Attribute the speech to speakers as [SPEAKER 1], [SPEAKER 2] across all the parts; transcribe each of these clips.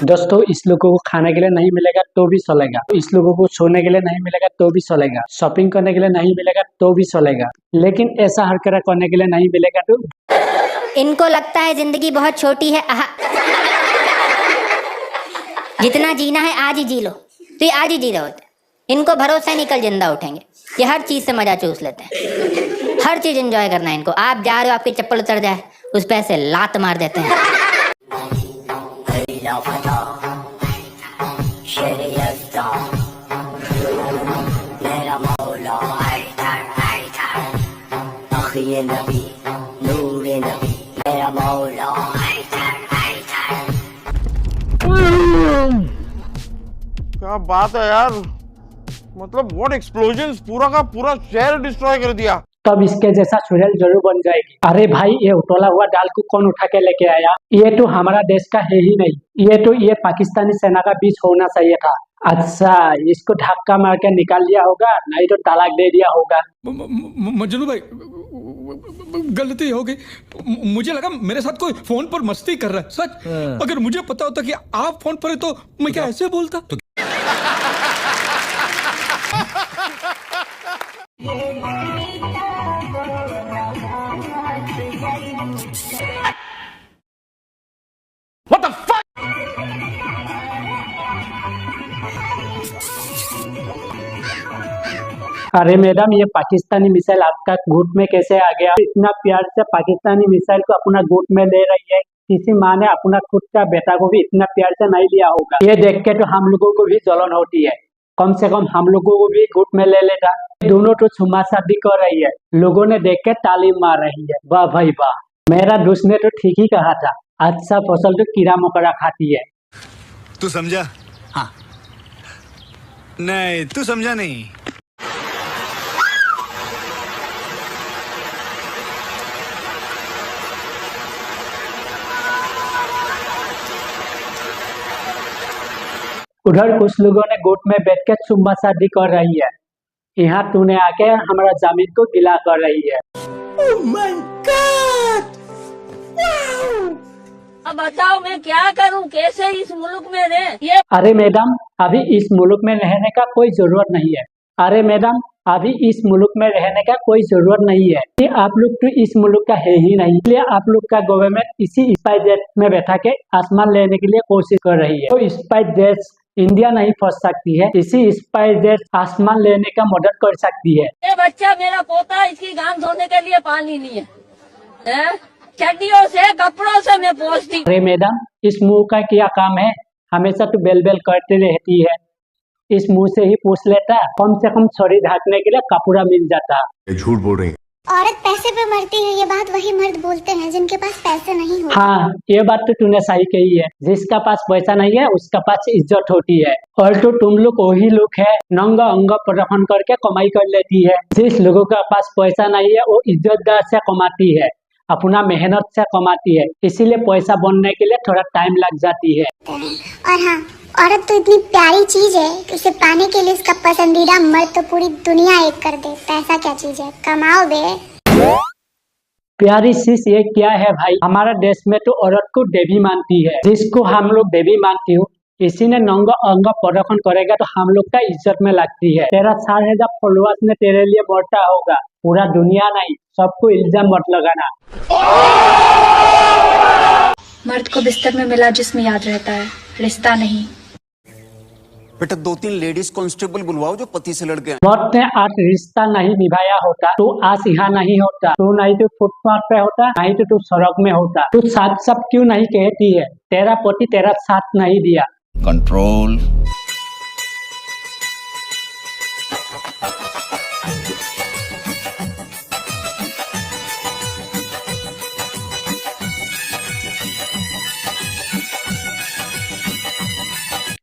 [SPEAKER 1] दोस्तों, इस लोगों को खाने के लिए नहीं मिलेगा तो भी चलेगा, इस लोगों को सोने के लिए नहीं मिलेगा तो भी चलेगा, शॉपिंग करने के लिए नहीं मिलेगा तो भी चलेगा, लेकिन ऐसा हरकत करने के लिए नहीं मिलेगा तो
[SPEAKER 2] इनको लगता है जिंदगी बहुत छोटी है। जितना जीना है आज ही जी लो, तो ये आज ही जी रहे होते। इनको भरोसा नहीं कल जिंदा उठेंगे। ये हर चीज से मजा चूस लेते हैं, हर चीज एंजॉय करना है इनको। आप जा रहे हो, आपकी चप्पल उतर जाए, उस पे ऐसे लात मार देते हैं।
[SPEAKER 3] क्या बात है यार, मतलब व्हाट एक्सप्लोजन्स, पूरा का पूरा शहर डिस्ट्रॉय कर दिया।
[SPEAKER 1] तब इसके जैसा चुड़ैल जरूर बन जाएगी। अरे भाई, ये उतोला हुआ डाल को कौन उठा के लेके आया? ये तो हमारा देश का है ही नहीं, ये पाकिस्तानी सेना का बीच होना चाहिए था। अच्छा, इसको धक्का मार के निकाल लिया होगा, नहीं तो तलाक दे दिया होगा।
[SPEAKER 4] मजनू भाई, गलती हो गई। मुझे लगा मेरे साथ कोई फोन पर मस्ती कर रहा है। सच, अगर मुझे पता होता कि आप फोन पर है तो मैं क्या ऐसे बोलता?
[SPEAKER 3] What the fuck?
[SPEAKER 1] अरे मैडम, ये पाकिस्तानी मिसाइल आपका गुट में कैसे आ गया? इतना प्यार से पाकिस्तानी मिसाइल को अपना गुट में ले रही है, किसी माँ ने अपना खुद का बेटा को भी इतना प्यार से नहीं लिया होगा। ये देख के तो हम लोगों को भी जलन होती है, कम से कम हम लोगों को भी गुट में ले लेता। दोनों तो छुमा शादी कर रही है, लोगों ने देख के ताली मार रही है। वाह भाई वाह, मेरा दोस्त ने तो ठीक ही कहा था, अच्छा फसल तो कीड़ा मकोड़ा खाती है।
[SPEAKER 5] तू समझा? हाँ। नहीं, तू समझा नहीं।
[SPEAKER 1] उधर कुछ लोगों ने गुट में बैठ के चुम्मा शादी कर रही है, यहाँ तूने आके हमारा जमीन को गिला कर रही है।
[SPEAKER 6] Oh my God! Wow! अब बताओ मैं क्या करूं, कैसे इस मुल्क में रहे?
[SPEAKER 1] अरे मैडम, अभी इस मुल्क में रहने का कोई जरूरत नहीं है। अरे मैडम, अभी इस मुल्क में रहने का कोई जरूरत नहीं है। ये आप लोग तो इस मुल्क का है ही नहीं, इसलिए आप लोग का गवर्नमेंट इसी स्पाइस जेट में बैठा के आसमान लेने के लिए कोशिश कर रही है। तो स्पाइस जेट इंडिया नहीं फंस सकती है, इसी स्पाइस जेट आसमान लेने का मदद कर सकती है।
[SPEAKER 6] ये बच्चा मेरा पोता, इसकी गांव धोने के लिए पानी नहीं है? चड्डियों से कपड़ों से मैं पोंछती।
[SPEAKER 1] अरे मैडम, इस मुंह का क्या काम है? हमेशा तो बेल बेल करते रहती है, इस मुंह से ही पूछ लेता, कम से कम छड़ी ढाकने के लिए कपड़ा मिल जाता।
[SPEAKER 5] झूठ बोल रही।
[SPEAKER 7] औरत पैसे पे मरती है, ये बात वही मर्द बोलते हैं जिनके पास पैसे नहीं होते।
[SPEAKER 1] हाँ, ये बात तो तूने सही कही है, जिसका पास पैसा नहीं है उसका पास इज्जत होती है। और तो तुम लोग वही लोग है नंगा अंगा प्रदर्शन करके कमाई कर लेती है। जिस लोगों के पास पैसा नहीं है वो इज्जतदार से कमाती है, अपना मेहनत से कमाती है, इसीलिए पैसा बनने के लिए थोड़ा टाइम लग जाती है।
[SPEAKER 7] और हाँ, औरत तो इतनी प्यारी चीज है कि उसे पाने के लिए उसका पसंदीदा मर्द तो पूरी दुनिया एक कर दे। पैसा क्या चीज है, कमाओ बे।
[SPEAKER 1] प्यारी चीज ये क्या है भाई? हमारा देश में तो औरत को देवी मानती है, जिसको हम लोग देवी मानती हो, इसी ने नंगा अंगा प्रदर्शन करेगा तो हम लोग का इज्जत में लगती है। तेरा 4,000 फॉलोअर्स ने तेरे लिए बढ़ता होगा, पूरा दुनिया नहीं, सबको इल्जाम मत लगाना।
[SPEAKER 8] मर्द को बिस्तर में मिला जिस्म याद रहता है, रिश्ता नहीं।
[SPEAKER 9] बेटा 2-3 लेडीज कांस्टेबल बुलवाओ जो पति से लड़ गए।
[SPEAKER 1] मौत ने आज रिश्ता नहीं निभाया होता तो आज यहाँ नहीं होता, तू नहीं तो फुटपाथ पे होता, नहीं तो तू सड़क में होता। तू साथ सब क्यों नहीं कहती है? तेरा पति तेरा साथ नहीं दिया।
[SPEAKER 9] कंट्रोल।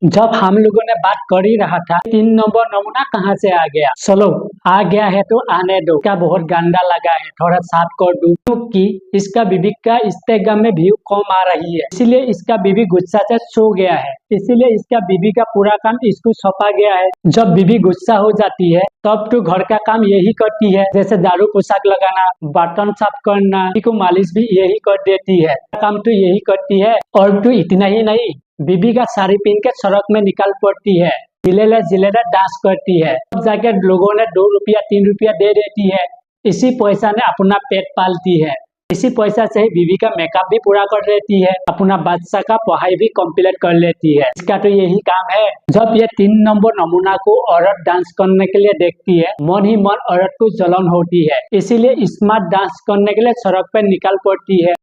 [SPEAKER 1] जब हम लोगों ने बात कर ही रहा था, 3 नंबर नमूना कहाँ से आ गया? चलो आ गया है तो आने दो, क्या बहुत गंदा लगा है, थोड़ा साफ कर दूं, क्योंकि इसका बीबी का इंस्टाग्राम में व्यू कम आ रही है, इसीलिए इसका बीबी गुस्सा से सो गया है, इसीलिए इसका बीबी का पूरा काम इसको सौंपा गया है। जब बीबी गुस्सा हो जाती है तब तो घर का काम यही करती है, जैसे झाड़ू पोशाक लगाना, बर्तन साफ करना, को मालिश भी यही कर देती है, काम तो यही करती है। और तो इतना ही नहीं, बीबी का साड़ी पहन के सड़क में निकल पड़ती है, जिलेला डांस करती है, तब जाके लोगों ने 2 रुपया 3 रुपया दे देती है, इसी पैसा ने अपना पेट पालती है, इसी पैसा से ही बीवी का मेकअप भी पूरा कर लेती है, अपना बादशाह का पढ़ाई भी कंप्लीट कर लेती है। इसका तो यही काम है। जब ये 3 नंबर नमूना को औरत डांस करने के लिए देखती है, मन ही मन औरत को जलन होती है, इसीलिए स्मार्ट डांस करने के लिए सड़क पर निकल पड़ती है।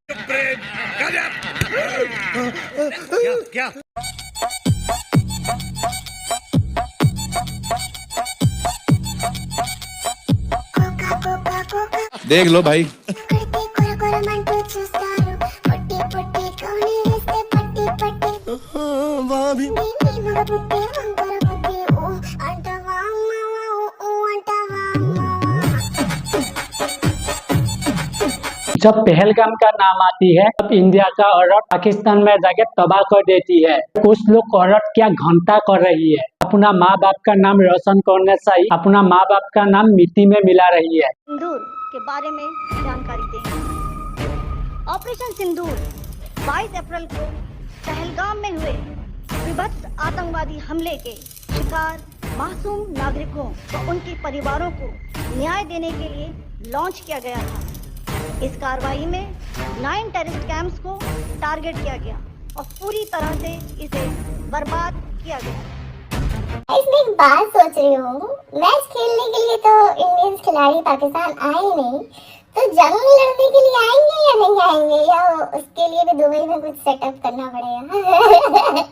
[SPEAKER 5] देख लो भाई,
[SPEAKER 1] जब पहलगाम का नाम आती है तब इंडिया का औरत पाकिस्तान में जाके तबाह कर देती है। कुछ लोग औरत क्या घंटा कर रही है, अपना माँ बाप का नाम रोशन करने से ही अपना माँ बाप का नाम मिट्टी में मिला रही है।
[SPEAKER 10] सिंदूर के बारे में जानकारी देंगे। ऑपरेशन सिंदूर 22 अप्रैल को पहलगाम में हुए विभत्स आतंकवादी हमले के शिकार मासूम नागरिकों व उनके परिवारों को न्याय देने के लिए लॉन्च किया गया था। इस कार्रवाई में 9 टेररिस्ट कैंप्स को टारगेट किया गया और पूरी तरह से इसे बर्बाद किया गया।
[SPEAKER 7] इसमें एक बात सोच रही हूँ, मैच खेलने के लिए तो इंडियन खिलाड़ी पाकिस्तान आए नहीं, तो जंग लड़ने के लिए आएंगे या नहीं आएंगे, या उसके लिए भी दुबई में कुछ सेटअप करना पड़ेगा।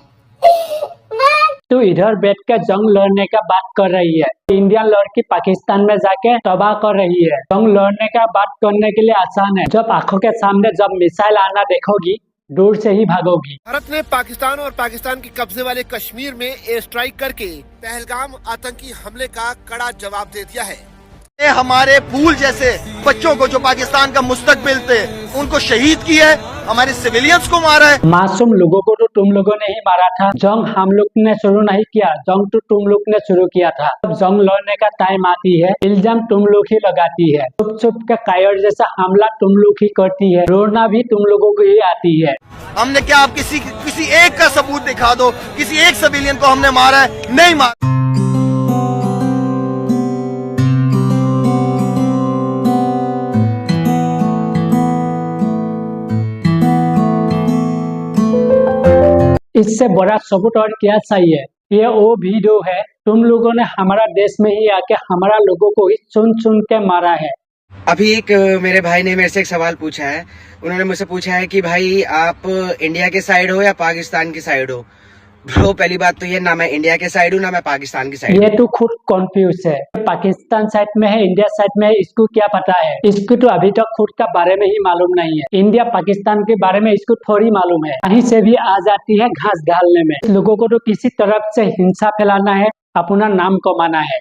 [SPEAKER 1] तो इधर बैठ कर जंग लड़ने का बात कर रही है, इंडियन लड़की पाकिस्तान में जाके तबाह कर रही है। जंग लड़ने का बात करने के लिए आसान है, जब आंखों के सामने जब मिसाइल आना देखोगी दूर से ही भागोगी।
[SPEAKER 11] भारत ने पाकिस्तान और पाकिस्तान के कब्जे वाले कश्मीर में एयर स्ट्राइक करके पहलगाम आतंकी हमले का कड़ा जवाब दे दिया है।
[SPEAKER 3] ये हमारे फूल जैसे बच्चों को जो पाकिस्तान का मुस्तकबिल थे उनको शहीद किया है, हमारे सिविलियंस को मारा है।
[SPEAKER 1] मासूम लोगों को तो तुम लोगों ने ही मारा था, जंग हम लोग ने शुरू नहीं किया, जंग तो तुम लोग ने शुरू किया था। जब जंग लड़ने का टाइम आती है इल्जाम तुम लोग ही लगाती है, छुप छुप का कायर जैसा हमला तुम लोग ही करती है, रोना भी तुम लोगों को ही आती है।
[SPEAKER 3] हमने क्या, आप किसी एक का सबूत दिखा दो, किसी एक सिविलियन को हमने मारा है? नहीं मारा। इससे बड़ा सबूत और क्या चाहिए? ये वो वीडियो है, तुम लोगों ने हमारा देश में ही आके हमारा लोगों को ही सुन सुन के मारा है।
[SPEAKER 12] अभी एक मेरे भाई ने मेरे से एक सवाल पूछा है, उन्होंने मुझसे पूछा है कि भाई आप इंडिया के साइड हो या पाकिस्तान की साइड हो? ब्रो पहली बात तो ये, ना मैं इंडिया के साइड हूँ ना मैं पाकिस्तान की साइड।
[SPEAKER 1] ये तो खुद कंफ्यूज है, पाकिस्तान साइड में है इंडिया साइड में है, इसको क्या पता है? इसको तो अभी तक खुद का बारे में ही मालूम नहीं है, इंडिया पाकिस्तान के बारे में इसको थोड़ी मालूम है। कहीं से भी आ जाती है घास डालने में। लोगों को तो किसी तरफ से हिंसा फैलाना है, अपना नाम कमाना है।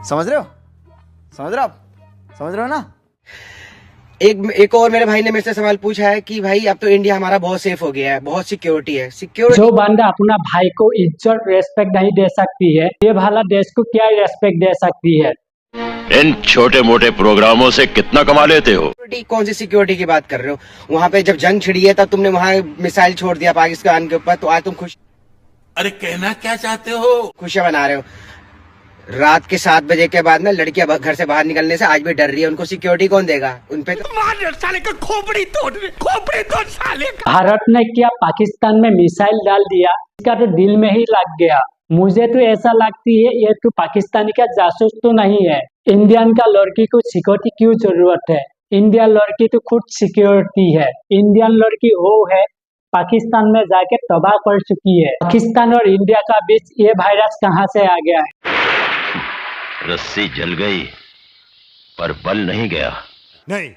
[SPEAKER 9] समझ रहे हो? समझ रहे हो ना?
[SPEAKER 12] एक और मेरे भाई ने मेरे से सवाल पूछा है कि भाई अब तो इंडिया हमारा बहुत सेफ हो गया है, बहुत सिक्योरिटी है।
[SPEAKER 1] जो बंदा अपना भाई को इज्जत रेस्पेक्ट नहीं दे सकती है, ये भाला देश को क्या रेस्पेक्ट दे सकती है?
[SPEAKER 13] इन छोटे मोटे प्रोग्रामों से कितना कमा लेते हो?
[SPEAKER 12] कौन सी सिक्योरिटी की बात कर रहे हो? वहाँ पे जब जंग छिड़ी है तब तुमने वहाँ मिसाइल छोड़ दिया पाकिस्तान के ऊपर, तो आज तुम खुश?
[SPEAKER 11] अरे कहना क्या चाहते हो?
[SPEAKER 12] खुशियां मना रहे हो। रात के 7 बजे के बाद में लड़कियां घर से बाहर निकलने से आज भी डर रही है, उनको सिक्योरिटी कौन देगा? उनपे
[SPEAKER 11] साले का खोपड़ी तोड़ साले का।
[SPEAKER 1] भारत ने क्या पाकिस्तान में मिसाइल डाल दिया, इसका तो दिल में ही लग गया। मुझे तो ऐसा लगती है ये तो पाकिस्तानी का जासूस तो नहीं है। इंडियन का लड़की को सिक्योरिटी क्यों जरूरत है? इंडियन लड़की तो खुद सिक्योरिटी है। इंडियन लड़की वो है पाकिस्तान में जाके तबाह कर चुकी है। पाकिस्तान और इंडिया का बीच ये वायरस कहाँ से आ गया है?
[SPEAKER 13] रस्सी जल गई पर बल नहीं गया।
[SPEAKER 5] नहीं